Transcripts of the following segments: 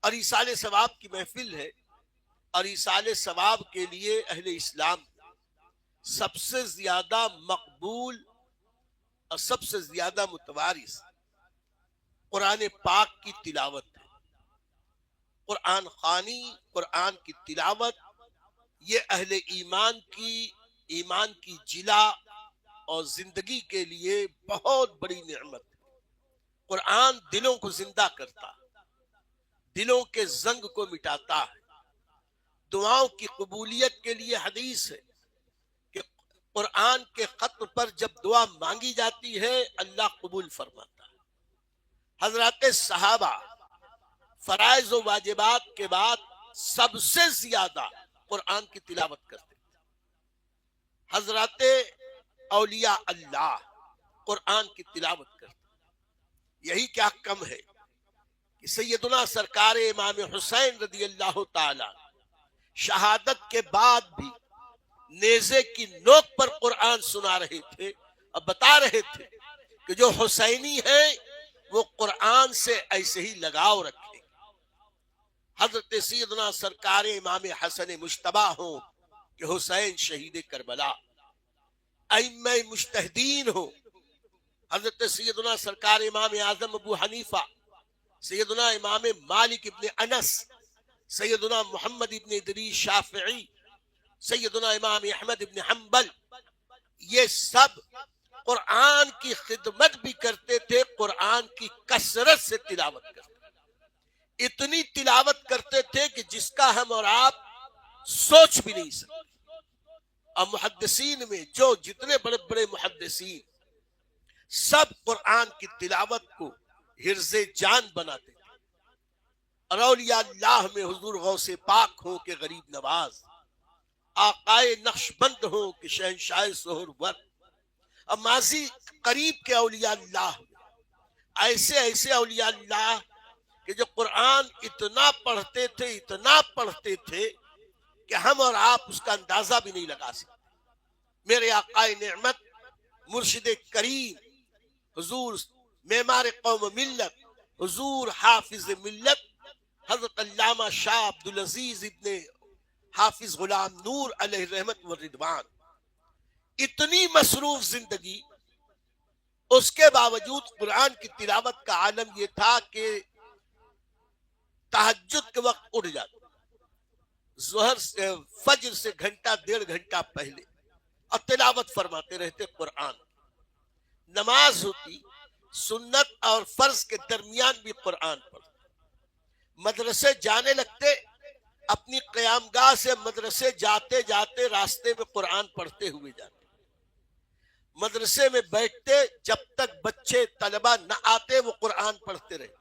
اور ایصال ثواب کی محفل ہے، اور ایصال ثواب کے لیے اہل اسلام سب سے زیادہ مقبول اور سب سے زیادہ متوارث قرآن پاک کی تلاوت ہے۔ قرآن خوانی، قرآن کی تلاوت، یہ اہل ایمان کی جلا اور زندگی کے لیے بہت بڑی نعمت ہے۔ قرآن دلوں کو زندہ کرتا ہے، دلوں کے زنگ کو مٹاتا ہے۔ دعاؤں کی قبولیت کے لیے حدیث ہے کہ قرآن کے ختم پر جب دعا مانگی جاتی ہے اللہ قبول فرماتا ہے۔ حضرات صحابہ فرائض و واجبات کے بعد سب سے زیادہ قرآن کی تلاوت کرتے تھے۔ حضرات اولیاء اللہ قرآن کی تلاوت کرتے، یہی کیا کم ہے کہ سیدنا سرکار امام حسین رضی اللہ تعالی شہادت کے بعد بھی نیزے کی نوک پر قرآن سنا رہے تھے اور بتا رہے تھے کہ جو حسینی ہیں وہ قرآن سے ایسے ہی لگاؤ رکھیں۔ حضرت سیدنا سرکار امام حسن مجتبی ہوں کہ حسین شہید کربلا، ائمہ مجتہدین ہوں، حضرت سیدنا سرکار امام اعظم ابو حنیفہ، سیدنا امام مالک ابن انس، سیدنا محمد ابن ادریس شافعی، سیدنا امام احمد ابن حنبل، یہ سب قرآن کی خدمت بھی کرتے تھے، قرآن کی کثرت سے تلاوت کرتے تھے۔ اتنی تلاوت کرتے تھے کہ جس کا ہم اور آپ سوچ بھی نہیں سکتے۔ اور محدثین میں جو جتنے بڑے بڑے محدثین سب قرآن کی تلاوت کو حرز جان بناتے تھے۔ اور اولیاء اللہ میں حضور غوث پاک ہو کہ غریب نواز، آقائے نقش بند ہو کہ شہنشاہ سہر ور، اور ماضی قریب کے اولیاء اللہ ایسے ایسے اولیاء اللہ کہ جو قرآن اتنا پڑھتے تھے کہ ہم اور آپ اس کا اندازہ بھی نہیں لگا سکتے۔ میرے آقائے نعمت مرشد کریم حضور معمار قوم ملت، حضور حافظ ملت حضرت علامہ شاہ عبدالعزیز ابن حافظ غلام نور علیہ رحمت والرضوان، اتنی مصروف زندگی، اس کے باوجود قرآن کی تلاوت کا عالم یہ تھا کہ تہجد کے وقت اٹھ جاتے، ظہر سے فجر سے گھنٹہ ڈیڑھ گھنٹہ پہلے، اور تلاوت فرماتے رہتے قرآن۔ نماز ہوتی، سنت اور فرض کے درمیان بھی قرآن پڑھتے، مدرسے جانے لگتے، اپنی قیام گاہ سے مدرسے جاتے جاتے راستے میں قرآن پڑھتے ہوئے جاتے، مدرسے میں بیٹھتے جب تک بچے طلبہ نہ آتے وہ قرآن پڑھتے رہتے۔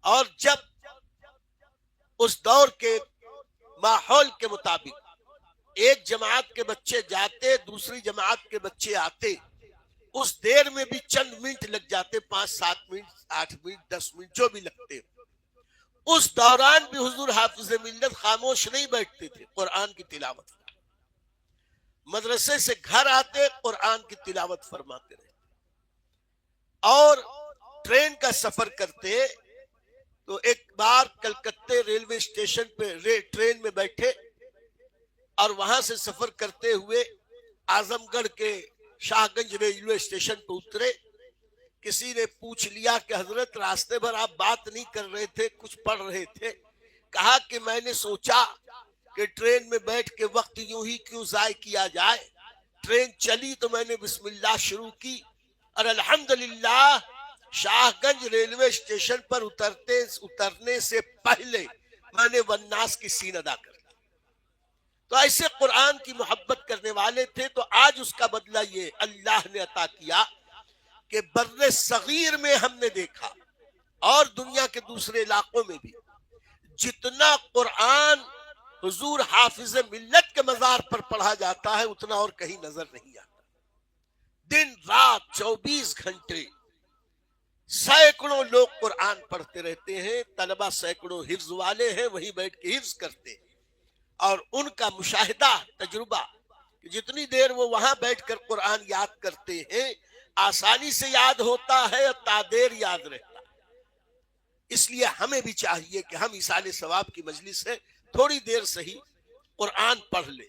اور جب اس دور کے ماحول کے مطابق ایک جماعت کے بچے جاتے دوسری جماعت کے بچے آتے، اس دیر میں بھی چند منٹ لگ جاتے، 5-7 منٹ 8 منٹ 10 منٹ جو بھی لگتے، اس دوران بھی حضور حافظ ملت خاموش نہیں بیٹھتے تھے، قرآن کی تلاوت۔ مدرسے سے گھر آتے قرآن کی تلاوت فرماتے رہتے، اور ٹرین کا سفر کرتے تو ایک بار کلکتے ریلوے اسٹیشن پہ ٹرین میں بیٹھے اور وہاں سے سفر کرتے ہوئے اعظم گڑھ کے شاہ گنج ریلوے اسٹیشن پہ اترے۔ کسی نے پوچھ لیا کہ حضرت راستے بھر آپ بات نہیں کر رہے تھے، کچھ پڑھ رہے تھے؟ کہا کہ میں نے سوچا کہ ٹرین میں بیٹھ کے وقت یوں ہی کیوں ضائع کیا جائے، ٹرین چلی تو میں نے بسم اللہ شروع کی، اور الحمدللہ شاہ گنج ریلوے اسٹیشن پر اترنے سے پہلے میں نے والناس کی سین ادا کر دی۔ تو ایسے قرآن کی محبت کرنے والے تھے۔ تو آج اس کا بدلہ یہ اللہ نے عطا کیا کہ بر صغیر میں ہم نے دیکھا، اور دنیا کے دوسرے علاقوں میں بھی، جتنا قرآن حضور حافظ ملت کے مزار پر پڑھا جاتا ہے اتنا اور کہیں نظر نہیں آتا۔ دن رات 24 گھنٹے سینکڑوں لوگ قرآن پڑھتے رہتے ہیں، طلبہ سینکڑوں حفظ والے ہیں، وہیں بیٹھ کے حفظ کرتے ہیں، اور ان کا مشاہدہ تجربہ کہ جتنی دیر وہ وہاں بیٹھ کر قرآن یاد کرتے ہیں آسانی سے یاد ہوتا ہے اور تادیر یاد رہتا ہے۔ اس لیے ہمیں بھی چاہیے کہ ہم ایصال ثواب کی مجلس سے تھوڑی دیر صحیح قرآن پڑھ لیں،